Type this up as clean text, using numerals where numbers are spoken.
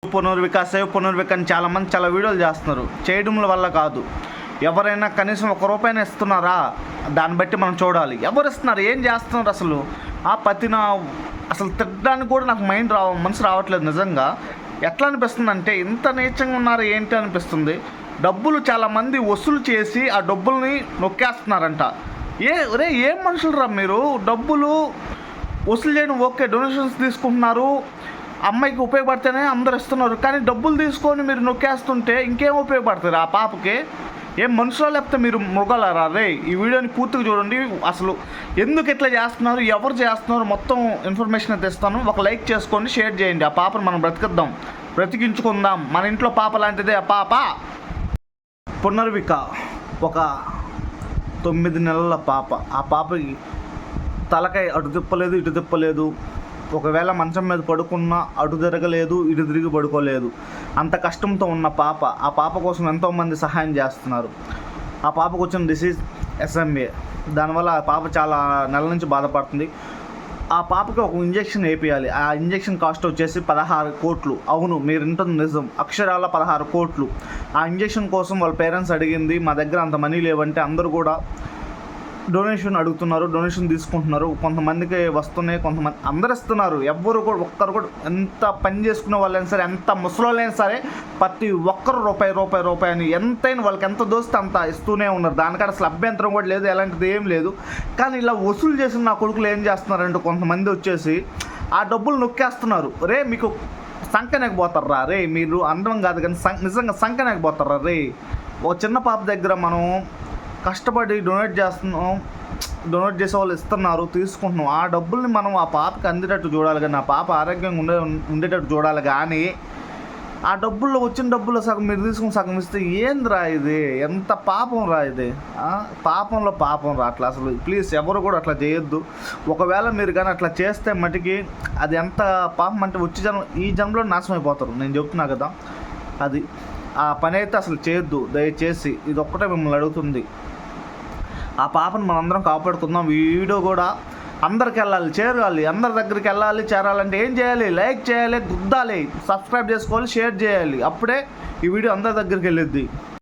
Save Punarvika అని చాలామంది చాలా వీడియోలు చేస్తున్నారు. చేయడం వల్ల కాదు, ఎవరైనా కనీసం ₹1 ఇస్తున్నారా దాన్ని బట్టి మనం చూడాలి. ఎవరు ఇస్తున్నారు, ఏం చేస్తున్నారు అసలు? ఆ పతిన అసలు తిట్టడానికి కూడా నాకు మనసు రావట్లేదు. నిజంగా ఎట్లా అనిపిస్తుంది అంటే, ఇంత నీచంగా ఉన్నారు ఏంటి అనిపిస్తుంది. డబ్బులు చాలామంది వసూలు చేసి ఆ డబ్బుల్ని నొక్కేస్తున్నారంట. ఏం మనుషులు రా మీరు? డబ్బులు వసూలు చేయడం ఓకే, డొనేషన్స్ తీసుకుంటున్నారు, అమ్మాయికి ఉపయోగపడితేనే అందరు ఇస్తున్నారు. కానీ డబ్బులు తీసుకొని మీరు నొక్కేస్తుంటే ఇంకేం ఉపయోగపడుతుంది ఆ పాపకి? ఏం మనుషులు లేకపోతే మీరు మృగాలరా రే? ఈ వీడియోని పూర్తిగా చూడండి. అసలు ఎందుకు ఇట్లా చేస్తున్నారు, ఎవరు చేస్తున్నారు, మొత్తం ఇన్ఫర్మేషన్ అయితే ఇస్తాను. ఒక లైక్ చేసుకోండి, షేర్ చేయండి. ఆ పాపను మనం బ్రతికించుకుందాం. మన ఇంట్లో పాప లాంటిదే ఆ పాప. పునర్విక ఒక 9 నెలల పాప. ఆ పాపకి తలకాయ అటు తిప్పలేదు, ఇటు తిప్పలేదు. ఒకవేళ మంచం మీద పడుకున్నా అటు తిరగలేదు, ఇటు తిరిగి పడుకోలేదు. అంత కష్టంతో ఉన్న పాప. ఆ పాప కోసం ఎంతోమంది సహాయం చేస్తున్నారు. ఆ పాపకు వచ్చిన డిసీజ్ SMA. దానివల్ల ఆ పాప చాలా నెలల నుంచి బాధపడుతుంది. ఆ పాపకి ఒక ఇంజెక్షన్ వేయించాలి. ఆ ఇంజెక్షన్ కాస్ట్ వచ్చేసి 16 కోట్లు. అవును, మీరు వింటుంది నిజం, అక్షరాల 16 కోట్లు. ఆ ఇంజెక్షన్ కోసం వాళ్ళ పేరెంట్స్ అడిగింది. మా దగ్గర అంత మనీ లేవంటే అందరూ కూడా డొనేషన్ అడుగుతున్నారు, డొనేషన్ తీసుకుంటున్నారు. కొంతమందికి వస్తున్నాయి, కొంతమంది అందరు ఇస్తున్నారు. ఎవ్వరు కూడా ఒక్కరు కూడా, ఎంత పని చేసుకునే వాళ్ళైనా సరే, ఎంత ముసలోళ్ళైనా సరే, ప్రతి ఒక్కరు రూపాయి అని ఎంతైనా వాళ్ళకి ఎంత దోస్తే అంత ఇస్తూనే ఉన్నారు. దానికంటే అసలు అభ్యంతరం కూడా లేదు, ఎలాంటిది ఏం లేదు. కానీ ఇలా వసూలు చేసిన నా కొడుకులు ఏం చేస్తున్నారంటే, కొంతమంది వచ్చేసి ఆ డబ్బులు నొక్కేస్తున్నారు. మీకు సంకనేకపోతారా రే? మీరు అందరం కాదు కానీ నిజంగా సంకనేకపోతారా రే? ఒక చిన్న పాప దగ్గర మనం కష్టపడి డొనేట్ చేసే వాళ్ళు ఇస్తున్నారు, తీసుకుంటున్నాం. ఆ డబ్బుల్ని మనం ఆ పాపకి అందేటట్టు చూడాలి, కానీ ఆ పాప ఆరోగ్యంగా ఉండేటట్టు చూడాలి. కానీ ఆ డబ్బుల్లో వచ్చిన డబ్బుల్లో సగం మీరు తీసుకుని సగం ఇస్తే ఏందిరా ఇది? ఎంత పాపం రా ఇది? పాపంలో పాపం రా. అట్లా అసలు ప్లీజ్ ఎవరు కూడా అట్లా చేయొద్దు. ఒకవేళ మీరు కానీ అట్లా చేస్తే మటుకి అది ఎంత పాపం అంటే ఈ జన్మలో నాశనం అయిపోతారు. నేను చెప్తున్నా కదా, అది ఆ పని అయితే అసలు చేయొద్దు దయచేసి. ఇది ఒక్కటే మిమ్మల్ని అడుగుతుంది. ఆ పాపను మనందరం కాపాడుకుందాం. ఈ వీడియో కూడా అందరికి వెళ్ళాలి, చేరాలి. అందరి దగ్గరికి చేరాలంటే ఏం చేయాలి? లైక్ చేయాలి, గుద్దాలి, సబ్స్క్రైబ్ చేసుకోవాలి, షేర్ చేయాలి. అప్పుడే ఈ వీడియో అందరి దగ్గరికి వెళ్ళిద్ది.